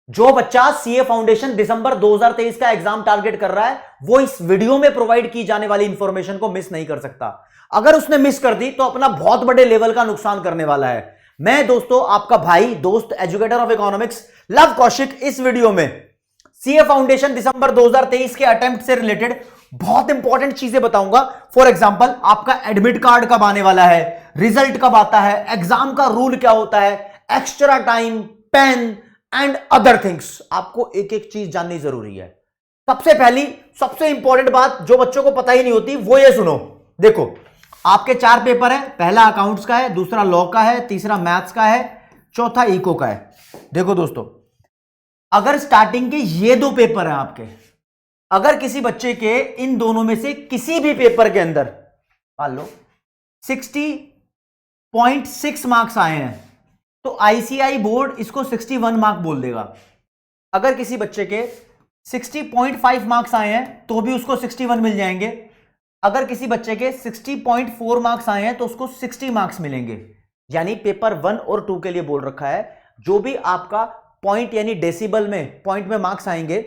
जो बच्चा CA foundation दिसंबर 2023 का एग्जाम टारगेट कर रहा है वो इस वीडियो में प्रोवाइड की जाने वाली इंफॉर्मेशन को मिस नहीं कर सकता। अगर उसने मिस कर दी तो अपना बहुत बड़े लेवल का नुकसान करने वाला है। मैं दोस्तों आपका भाई दोस्त educator of economics love Kaushik इस वीडियो में सीए फाउंडेशन दिसंबर 2023 के अटेम्प्ट से रिलेटेड बहुत इंपॉर्टेंट चीजें बताऊंगा। फॉर एग्जांपल आपका एडमिट कार्ड कब आने वाला है, रिजल्ट कब आता है, एग्जाम का रूल क्या होता है, extra time, pen and other things. आपको एक एक चीज जाननी जरूरी है। सबसे पहली सबसे इंपॉर्टेंट बात जो बच्चों को पता ही नहीं होती वो ये सुनो। देखो आपके 4 पेपर है, पहला अकाउंट्स का है, दूसरा लॉ का है, तीसरा मैथ्स का है, चौथा इको का है। देखो दोस्तों अगर स्टार्टिंग के ये 2 पेपर हैं आपके, अगर किसी बच्चे के इन दोनों में से किसी भी पेपर के अंदर मान लो 60.6 मार्क्स आए हैं तो आईसीआई बोर्ड इसको 61 मार्क बोल देगा। अगर किसी बच्चे के 60.5 मार्क्स आए हैं तो भी उसको 61 मिल जाएंगे। अगर किसी बच्चे के 60.4 मार्क्स आए हैं तो उसको 60 मार्क्स मिलेंगे। यानी पेपर 1 और 2 के लिए बोल रखा है जो भी आपका पॉइंट यानी डेसिबल में पॉइंट में मार्क्स आएंगे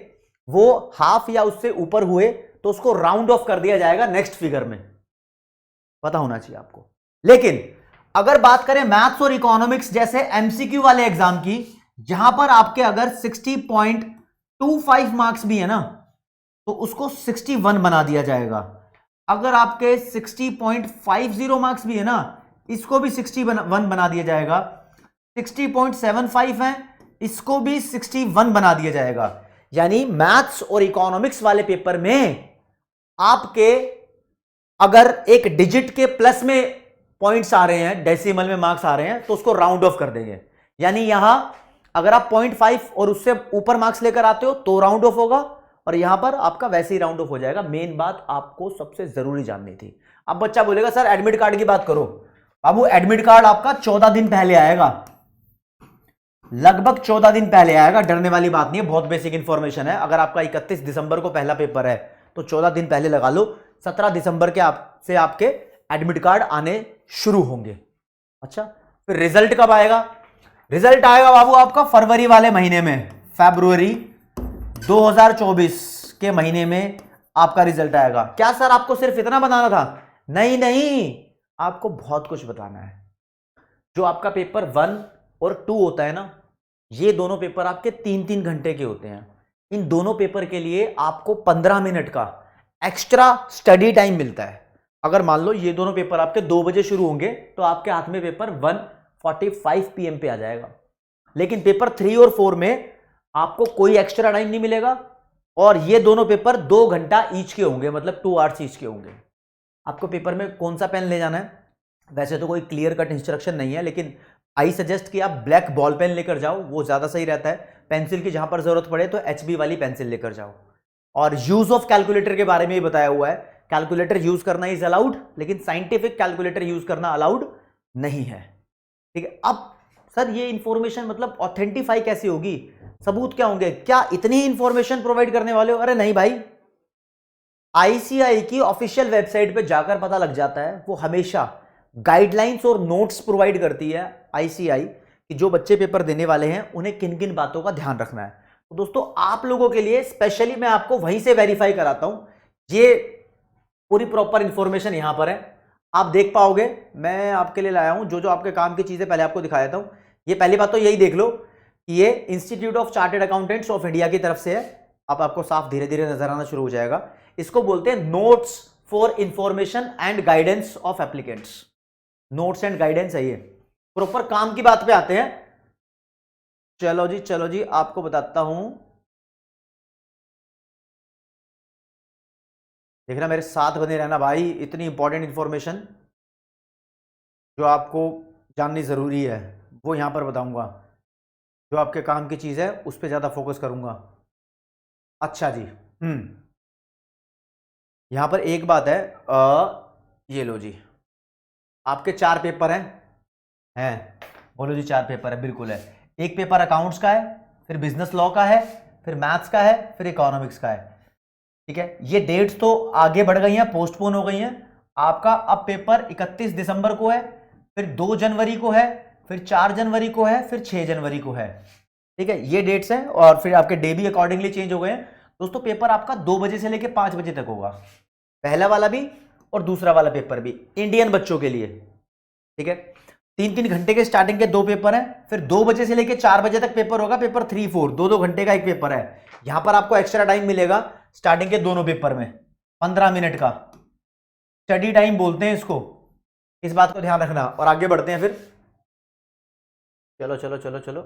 वो हाफ या उससे ऊपर हुए तो उसको राउंड ऑफ कर दिया जाएगा नेक्स्ट फिगर में। पता होना चाहिए आपको। लेकिन अगर बात करें मैथ्स और इकोनॉमिक्स जैसे एमसीक्यू वाले एग्जाम की, जहां पर आपके अगर 60.25 मार्क्स भी है ना तो उसको 61 बना दिया जाएगा। अगर आपके 60.50 मार्क्स भी है ना इसको भी 61 बना दिया जाएगा। 60.75 है इसको भी 61 बना दिया जाएगा। यानी मैथ्स और इकोनॉमिक्स वाले पेपर में आपके अगर एक डिजिट के प्लस में पॉइंट्स आ रहे हैं, डेसिमल में मार्क्स आ रहे हैं तो उसको राउंड ऑफ कर देंगे। यानी यहां अगर आप 0.5 और उससे ऊपर मार्क्स लेकर आते हो तो राउंड ऑफ होगा और यहां पर आपका वैसे ही राउंड ऑफ हो जाएगा। मेन बात आपको सबसे जरूरी जाननी थी। अब बच्चा बोलेगा सर एडमिट कार्ड की बात करो। बाबू एडमिट कार्ड आपका 14 दिन पहले आएगा, लगभग 14 दिन पहले आएगा। डरने वाली बात नहीं है, बहुत बेसिक इंफॉर्मेशन है। अगर आपका 31 दिसंबर को पहला पेपर है तो 14 दिन पहले लगा लो, 17 दिसंबर के से आपके एडमिट कार्ड आने शुरू होंगे। अच्छा फिर रिजल्ट कब आएगा? रिजल्ट आएगा बाबू आपका फरवरी वाले महीने में, फरवरी 2024 के महीने में आपका रिजल्ट आएगा। क्या सर आपको सिर्फ इतना बताना था? नहीं नहीं, आपको बहुत कुछ बताना है। जो आपका पेपर 1 और 2 होता है ना, ये दोनों पेपर आपके 3-3 घंटे के होते हैं। इन दोनों पेपर के लिए आपको 15 मिनट का एक्स्ट्रा स्टडी टाइम मिलता है। अगर मान लो ये दोनों पेपर आपके 2 बजे शुरू होंगे तो आपके हाथ में पेपर 1:45 PM पे आ जाएगा। लेकिन पेपर 3 और 4 में आपको कोई एक्स्ट्रा टाइम नहीं मिलेगा और ये दोनों पेपर 2 घंटा ईच के होंगे, मतलब 2 आवर्स ईच के होंगे। आपको पेपर में कौन सा पेन ले जाना है? वैसे तो कोई क्लियर कट इंस्ट्रक्शन नहीं है, लेकिन आई सजेस्ट कि आप ब्लैक बॉल पेन लेकर जाओ, वो ज़्यादा सही रहता है। पेंसिल की जहां पर जरूरत पड़े तो HB वाली पेंसिल लेकर जाओ। और यूज ऑफ कैलकुलेटर के बारे में ही बताया हुआ है, कैलकुलेटर यूज करना इज अलाउड लेकिन साइंटिफिक कैलकुलेटर यूज करना अलाउड नहीं है। ठीक है। अब सर ये इंफॉर्मेशन मतलब ऑथेंटिफाई कैसे होगी, सबूत क्या होंगे, क्या इतनी इंफॉर्मेशन प्रोवाइड करने वाले हो? अरे नहीं भाई, आईसीआई की ऑफिशियल वेबसाइट पे जाकर पता लग जाता है। वो हमेशा गाइडलाइंस और नोट्स प्रोवाइड करती है आईसीआई कि जो बच्चे पेपर देने वाले हैं उन्हें किन किन बातों का ध्यान रखना है। तो दोस्तों आप लोगों के लिए स्पेशली मैं आपको वहीं से वेरीफाई कराता हूं। ये पूरी प्रॉपर इंफॉर्मेशन यहां पर है, आप देख पाओगे। मैं आपके लिए लाया हूं जो जो आपके काम की चीजें पहले आपको दिखा देता हूं। ये पहली बात तो यही देख लो कि ये institute of chartered accountants of India की तरफ से है। अब आपको साफ धीरे धीरे नजर आना शुरू हो जाएगा। इसको बोलते हैं notes for information and guidance of applicants. Notes and guidance है ये। प्रॉपर काम की बात पे आते हैं। चलो जी आपको बताता हूं, देखना मेरे साथ बने रहना भाई। इतनी इंपॉर्टेंट इंफॉर्मेशन जो आपको जाननी जरूरी है वो यहां पर बताऊंगा। जो आपके काम की चीज है उस पर ज्यादा फोकस करूंगा। अच्छा जी, यहां पर एक बात है, ये लो जी, आपके 4 पेपर हैं बोलो जी 4 पेपर है, बिल्कुल है। एक पेपर अकाउंट्स का है, फिर बिजनेस लॉ का है, फिर मैथ्स का है, फिर इकोनॉमिक्स का है। ठीक है। ये डेट्स तो आगे बढ़ गई हैं, पोस्टपोन हो गई हैं। आपका अब पेपर 31 दिसंबर को है, फिर 2 जनवरी को है, फिर 4 जनवरी को है, फिर 6 जनवरी को है। ठीक है, ये डेट्स हैं और फिर आपके डे भी अकॉर्डिंगली चेंज हो गए हैं। दोस्तों पेपर आपका 2 बजे से लेकर 5 बजे तक होगा, पहला वाला भी और दूसरा वाला पेपर भी, इंडियन बच्चों के लिए। ठीक है, 3-3 घंटे के स्टार्टिंग के 2 पेपर हैं, फिर 2 बजे से लेकर 4 बजे तक पेपर होगा, पेपर 3-4, 2-2 घंटे का एक पेपर है। यहां पर आपको एक्स्ट्रा टाइम मिलेगा स्टार्टिंग के दोनों पेपर में, 15 मिनट का स्टडी टाइम बोलते हैं इसको, इस बात को ध्यान रखना। और आगे बढ़ते हैं फिर, चलो चलो चलो चलो।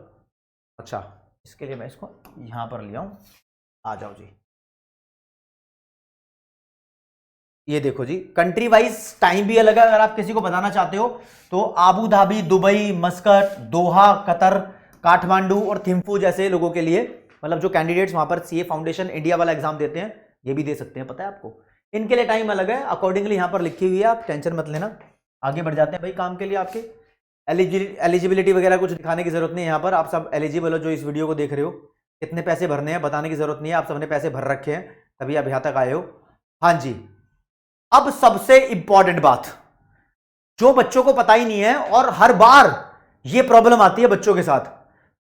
अच्छा, इसके लिए मैं इसको यहां पर ले आऊं, आ जाओ जी। ये देखो जी, कंट्री वाइज टाइम भी अलग है। अगर आप किसी को बताना चाहते हो तो आबू धाबी, दुबई, मस्कट, दोहा, कतर, काठमांडू और थिम्फू जैसे लोगों के लिए, मतलब जो कैंडिडेट्स वहां पर सीए फाउंडेशन इंडिया वाला एग्जाम देते हैं, ये भी दे सकते हैं, पता है आपको। इनके लिए टाइम अलग है, अकॉर्डिंगली यहां पर लिखी हुई है, आप टेंशन मत लेना। आगे बढ़ जाते हैं भाई, काम के लिए आपके एलिजिबिलिटी वगैरह कुछ दिखाने की जरूरत नहीं है। यहाँ पर आप सब एलिजिबल हो जो इस वीडियो को देख रहे हो। कितने पैसे भरने हैं बताने की जरूरत नहीं है, आप सबने पैसे भर रखे हैं तभी आप यहां तक आए हो। हाँ जी, अब सबसे इंपॉर्टेंट बात जो बच्चों को पता ही नहीं है और हर बार ये प्रॉब्लम आती है बच्चों के साथ,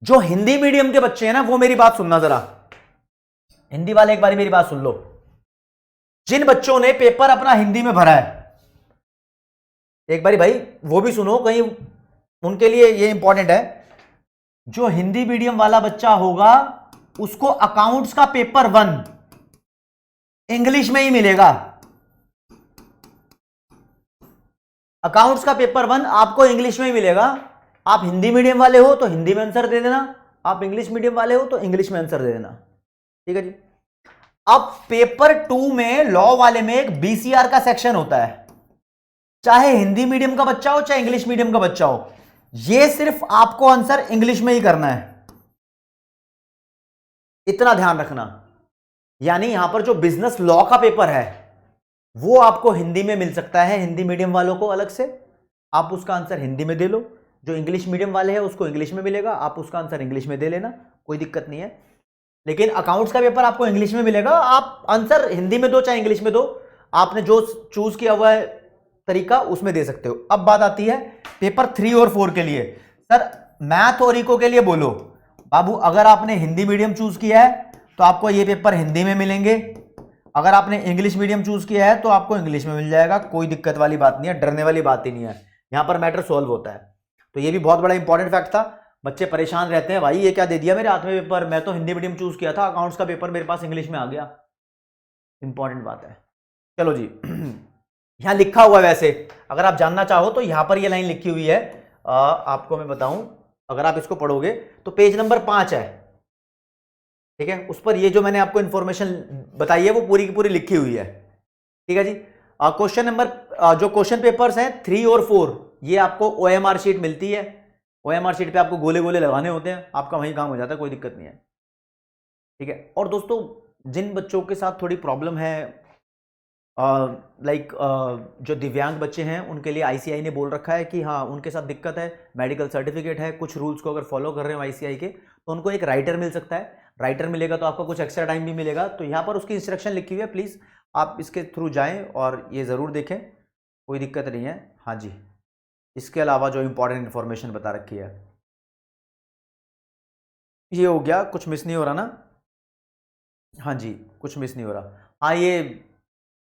जो हिंदी मीडियम के बच्चे हैं ना, वो मेरी बात सुनना जरा, हिंदी वाले एक बारी मेरी बात सुन लो। जिन बच्चों ने पेपर अपना हिंदी में भरा है, एक बारी भाई वो भी सुनो, कहीं उनके लिए ये इंपॉर्टेंट है। जो हिंदी मीडियम वाला बच्चा होगा उसको अकाउंट्स का पेपर 1 इंग्लिश में ही मिलेगा। अकाउंट्स का पेपर 1 आपको इंग्लिश में ही मिलेगा। आप हिंदी मीडियम वाले हो तो हिंदी में आंसर दे देना, आप इंग्लिश मीडियम वाले हो तो इंग्लिश में आंसर दे देना। ठीक है जी। अब पेपर 2 में लॉ वाले में एक बीसीआर का सेक्शन होता है, चाहे हिंदी मीडियम का बच्चा हो चाहे इंग्लिश मीडियम का बच्चा हो, यह सिर्फ आपको आंसर इंग्लिश में ही करना है, इतना ध्यान रखना। यानी यहां पर जो बिजनेस लॉ का पेपर है वो आपको हिंदी में मिल सकता है, हिंदी मीडियम वालों को अलग से, आप उसका आंसर हिंदी में दे लो। जो इंग्लिश मीडियम वाले हैं उसको इंग्लिश में मिलेगा, आप उसका आंसर इंग्लिश में दे लेना, कोई दिक्कत नहीं है। लेकिन अकाउंट्स का पेपर आपको इंग्लिश में मिलेगा, आप आंसर हिंदी में दो चाहे इंग्लिश में दो, आपने जो चूज किया हुआ है तरीका उसमें दे सकते हो। अब बात आती है पेपर 3 और 4 के लिए। सर मैथ और इको के लिए बोलो बाबू, अगर आपने हिंदी मीडियम चूज किया है तो आपको ये पेपर हिंदी में मिलेंगे, अगर आपने इंग्लिश मीडियम चूज किया है तो आपको इंग्लिश में मिल जाएगा, कोई दिक्कत वाली बात नहीं है, डरने वाली बात ही नहीं है, यहां पर मैटर सॉल्व होता है। तो ये भी बहुत बड़ा इंपॉर्टेंट फैक्ट था। बच्चे परेशान रहते हैं, भाई ये क्या दे दिया मेरे हाथ में पेपर, मैं तो हिंदी मीडियम चूज किया था, अकाउंट्स का पेपर मेरे पास इंग्लिश में आ गया। इंपॉर्टेंट बात है। चलो जी, यहां लिखा हुआ है, वैसे अगर आप जानना चाहो तो यहां पर ये लाइन लिखी हुई है, आपको मैं बताऊं, अगर आप इसको पढ़ोगे तो पेज नंबर 5 है। ठीक है, उस पर ये जो मैंने आपको इंफॉर्मेशन बताई है वो पूरी की पूरी लिखी हुई है। ठीक है जी। क्वेश्चन नंबर जो क्वेश्चन पेपर्स हैं 3 और 4 ये आपको ओएमआर शीट मिलती है, ओएमआर शीट पे आपको गोले गोले लगाने होते हैं, आपका वहीं काम हो जाता है, कोई दिक्कत नहीं है। ठीक है। और दोस्तों जिन बच्चों के साथ थोड़ी प्रॉब्लम है, जो दिव्यांग बच्चे हैं उनके लिए आईसीआई ने बोल रखा है कि हाँ उनके साथ दिक्कत है, मेडिकल सर्टिफिकेट है, कुछ रूल्स को अगर फॉलो कर रहे हो आईसीआई के तो उनको एक राइटर मिल सकता है, राइटर मिलेगा तो आपको कुछ एक्स्ट्रा टाइम भी मिलेगा। तो यहाँ पर उसकी इंस्ट्रक्शन लिखी हुई है, प्लीज़ आप इसके थ्रू जाएं और ये ज़रूर देखें, कोई दिक्कत नहीं है। हाँ जी, इसके अलावा जो इंपॉर्टेंट इन्फॉर्मेशन बता रखी है ये हो गया, कुछ मिस नहीं हो रहा ना? हाँ जी, कुछ मिस नहीं हो रहा। हाँ, ये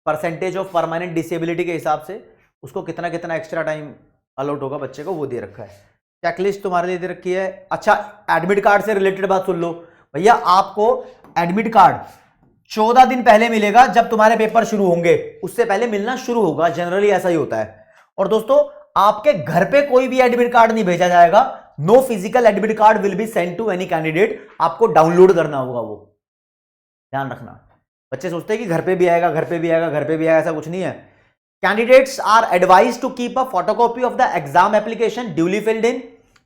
परसेंटेज ऑफ परमानेंट डिसेबिलिटी के हिसाब से उसको कितना कितना एक्स्ट्रा टाइम अलॉट होगा बच्चे को वो दे रखा है। चेकलिस्ट तुम्हारे लिए दे रखी है। अच्छा, एडमिट कार्ड से रिलेटेड बात सुन लो भैया, आपको एडमिट कार्ड 14 दिन पहले मिलेगा जब तुम्हारे पेपर शुरू होंगे, उससे पहले मिलना शुरू होगा, जनरली ऐसा ही होता है। और दोस्तों आपके घर पे कोई भी एडमिट कार्ड नहीं भेजा जाएगा, no physical admit card will be send to any candidate, आपको डाउनलोड करना होगा, वो ध्यान रखना। बच्चे सोचते हैं कि घर पे भी आएगा, घर पे भी आएगा, घर पे भी आएगा, ऐसा कुछ नहीं है। Candidates are advised to keep a photocopy of the exam application duly filled in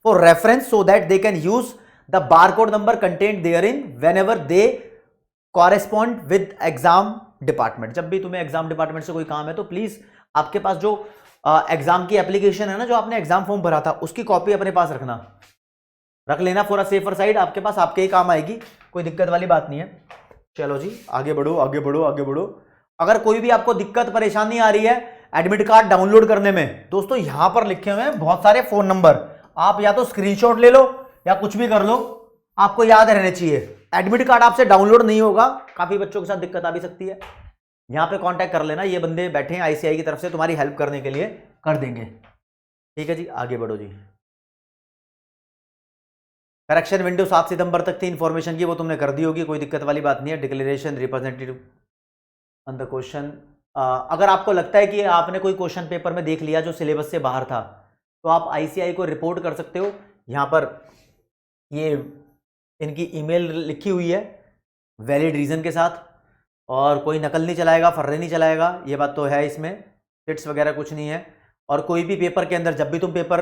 for reference so that they can use the barcode number content therein whenever they correspond with exam department. जब भी तुम्हें exam department से कोई काम है तो please आपके पास जो एग्जाम की एप्लीकेशन है ना, जो आपने एग्जाम फॉर्म भरा था, उसकी कॉपी अपने पास रख लेना फॉर अ सेफर साइड, आपके पास आपके ही काम आएगी, कोई दिक्कत वाली बात नहीं है। चलो जी, आगे बढ़ो आगे बढ़ो आगे बढ़ो। अगर कोई भी आपको दिक्कत परेशानी आ रही है एडमिट कार्ड डाउनलोड करने में, दोस्तों यहां पर लिखे हुए हैं बहुत सारे फोन नंबर, आप या तो स्क्रीनशॉट ले लो या कुछ भी कर लो, आपको याद रहने चाहिए, एडमिट कार्ड आपसे डाउनलोड नहीं होगा, काफी बच्चों के साथ दिक्कत आ भी सकती है। यहां पे कांटेक्ट कर लेना, ये बंदे बैठे हैं आईसीआई की तरफ से, तुम्हारी हेल्प करने के लिए कर देंगे। ठीक है जी, आगे बढ़ो जी। करेक्शन विंडो 7 सितंबर तक थी इंफॉर्मेशन की, वो तुमने कर दी होगी, कोई दिक्कत वाली बात नहीं है। Declaration representative on the question, अगर आपको लगता है कि आपने कोई क्वेश्चन पेपर में देख लिया जो सिलेबस से बाहर था, तो आप आईसीआई को रिपोर्ट कर सकते हो। यहां पर ये इनकी ईमेल लिखी हुई है वैलिड रीजन के साथ, और कोई नकल नहीं चलाएगा, फर्रे नहीं चलाएगा, ये बात तो है, इसमें चिट्स वगैरह कुछ नहीं है। और कोई भी पेपर के अंदर जब भी तुम पेपर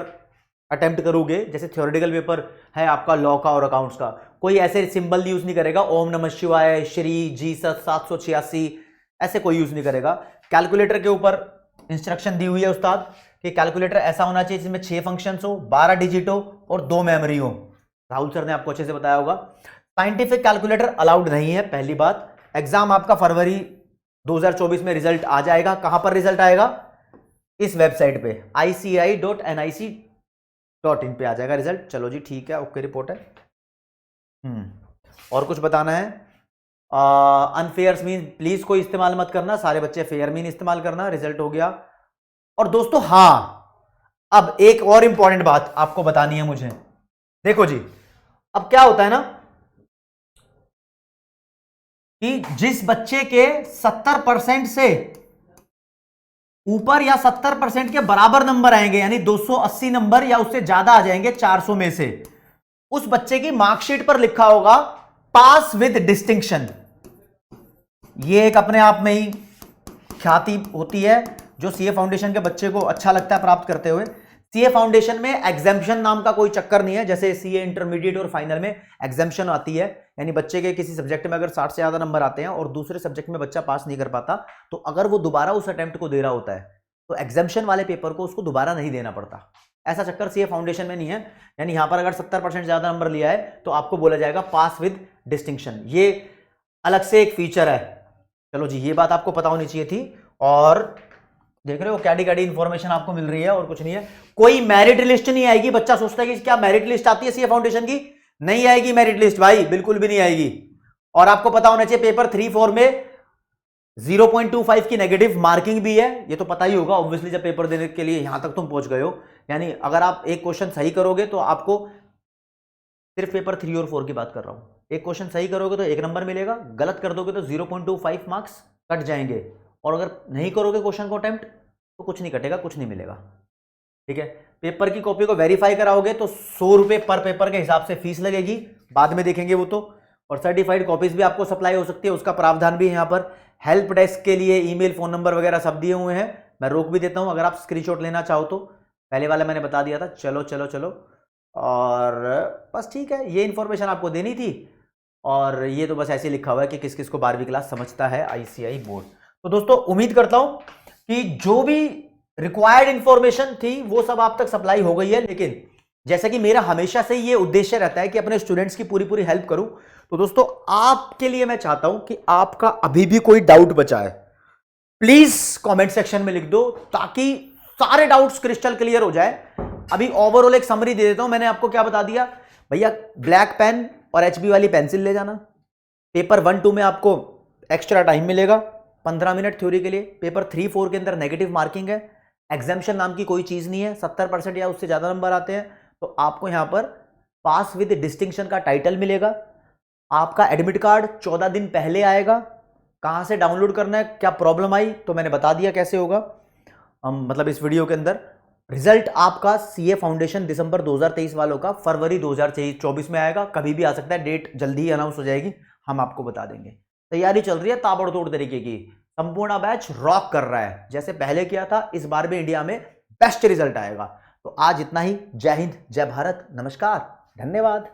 अटेम्प्ट करोगे, जैसे थ्योरेटिकल पेपर है आपका लॉ का और अकाउंट्स का, कोई ऐसे सिंबल यूज नहीं करेगा, ओम नमः शिवाय, श्री, जीसस, 786 ऐसे कोई यूज नहीं करेगा। कैलकुलेटर के ऊपर इंस्ट्रक्शन दी हुई है उस्ताद कि कैलकुलेटर ऐसा होना चाहिए जिसमें 6 फंक्शंस हो, 12 डिजिट हो और 2 मेमोरी हो। राहुल सर ने आपको अच्छे से बताया होगा। साइंटिफिक कैलकुलेटर अलाउड नहीं है, पहली बात। एग्जाम आपका फरवरी 2024 में रिजल्ट आ जाएगा। कहां पर रिजल्ट आएगा? इस वेबसाइट पे ici.nic.in पे आ जाएगा रिजल्ट। चलो जी ठीक है, ओके रिपोर्ट है। और कुछ बताना है? अनफेयर मीन प्लीज कोई इस्तेमाल मत करना, सारे बच्चे फेयर मीन इस्तेमाल करना। रिजल्ट हो गया। और दोस्तों हाँ, अब एक और इंपॉर्टेंट बात आपको बतानी है मुझे। देखो जी, अब क्या होता है ना कि जिस बच्चे के 70% से ऊपर या 70% के बराबर नंबर आएंगे, यानी 280 नंबर या उससे ज्यादा आ जाएंगे 400 में से, उस बच्चे की मार्कशीट पर लिखा होगा पास विद डिस्टिंक्शन। ये एक अपने आप में ही ख्याति होती है जो सीए फाउंडेशन के बच्चे को अच्छा लगता है प्राप्त करते हुए। सीए फाउंडेशन में एग्जाम्पशन नाम का कोई चक्कर नहीं है, जैसे सीए इंटरमीडिएट और फाइनल में एग्जाम्पशन आती है, यानी बच्चे के किसी सब्जेक्ट में अगर 60 से ज्यादा नंबर आते हैं और दूसरे सब्जेक्ट में बच्चा पास नहीं कर पाता, तो अगर वो दोबारा उस अटेम्प्ट को दे रहा होता है तो एग्जाम्पशन वाले पेपर को उसको दोबारा नहीं देना पड़ता। ऐसा चक्कर सीए फाउंडेशन में नहीं है। यानी यहां पर अगर 70% ज्यादा नंबर लिया है तो आपको बोला जाएगा पास विद डिस्टिंक्शन। ये अलग से एक फीचर है। चलो जी, ये बात आपको पता होनी चाहिए थी। और देख रहे हो कैडी कैडी इंफॉर्मेशन आपको मिल रही है और कुछ नहीं है। कोई मेरिट लिस्ट नहीं आएगी। बच्चा सोचता है कि क्या मेरिट लिस्ट आती है सीए फाउंडेशन की? नहीं आएगी मेरिट लिस्ट भाई, बिल्कुल भी नहीं आएगी। और आपको पता होना चाहिए पेपर 3-4 में 0.25 की नेगेटिव मार्किंग भी है। ये तो पता ही होगा ऑब्वियसली, जब पेपर देने के लिए यहां तक तुम पहुंच गए हो। यानी अगर आप एक क्वेश्चन सही करोगे तो आपको, सिर्फ पेपर 3 और 4 की बात कर रहा हूं, एक क्वेश्चन सही करोगे तो 1 नंबर मिलेगा, गलत कर दोगे तो 0.25 मार्क्स कट जाएंगे। और अगर नहीं करोगे क्वेश्चन को अटेम्प्ट तो कुछ नहीं कटेगा, कुछ नहीं मिलेगा। ठीक है, पेपर की कॉपी को वेरीफाई कराओगे तो 100 रुपए पर पेपर के हिसाब से फीस लगेगी, बाद में देखेंगे वो तो। और सर्टिफाइड कॉपीज भी आपको सप्लाई हो सकती है, उसका प्रावधान भी है यहाँ पर। हेल्प डेस्क के लिए ईमेल, फोन नंबर वगैरह सब दिए हुए हैं। मैं रोक भी देता हूं अगर आप स्क्रीनशॉट लेना चाहो तो, पहले वाला मैंने बता दिया था। चलो चलो चलो, और बस ठीक है, ये इंफॉर्मेशन आपको देनी थी। और ये तो बस ऐसे लिखा हुआ है कि किस किस को 12वीं क्लास समझता है आईसीआई बोर्ड। तो दोस्तों उम्मीद करता हूं कि जो भी रिक्वायर्ड इंफॉर्मेशन थी वो सब आप तक सप्लाई हो गई है। लेकिन जैसा कि मेरा हमेशा से ये उद्देश्य रहता है कि अपने स्टूडेंट्स की पूरी पूरी हेल्प करूं, तो दोस्तों आपके लिए मैं चाहता हूं कि आपका अभी भी कोई डाउट बचा है, प्लीज कमेंट सेक्शन में लिख दो, ताकि सारे डाउट्स क्रिस्टल क्लियर हो जाए। अभी ओवरऑल एक समरी दे देता हूं। मैंने आपको क्या बता दिया भैया, ब्लैक पेन और एचबी वाली पेंसिल ले जाना। पेपर 1-2 में आपको एक्स्ट्रा टाइम मिलेगा 15 मिनट थ्योरी के लिए। पेपर 3-4 के अंदर नेगेटिव मार्किंग है, एग्जाम्पशन नाम की कोई चीज नहीं है। 70% या उससे ज्यादा नंबर आते हैं तो आपको यहां पर पास विद डिस्टिंक्शन का टाइटल मिलेगा। आपका एडमिट कार्ड 14 दिन पहले आएगा। कहां से डाउनलोड करना है, क्या प्रॉब्लम आई तो मैंने बता दिया कैसे होगा, मतलब इस वीडियो के अंदर। रिजल्ट आपका सीए फाउंडेशन दिसंबर 2023 वालों का फरवरी 2024 में आएगा। कभी भी आ सकता है, डेट जल्दी ही अनाउंस हो जाएगी, हम आपको बता देंगे। तैयारी चल रही है ताबड़तोड़ तरीके की, संपूर्ण बैच रॉक कर रहा है। जैसे पहले किया था, इस बार भी इंडिया में बेस्ट रिजल्ट आएगा। तो आज इतना ही। जय हिंद, जय भारत, नमस्कार, धन्यवाद।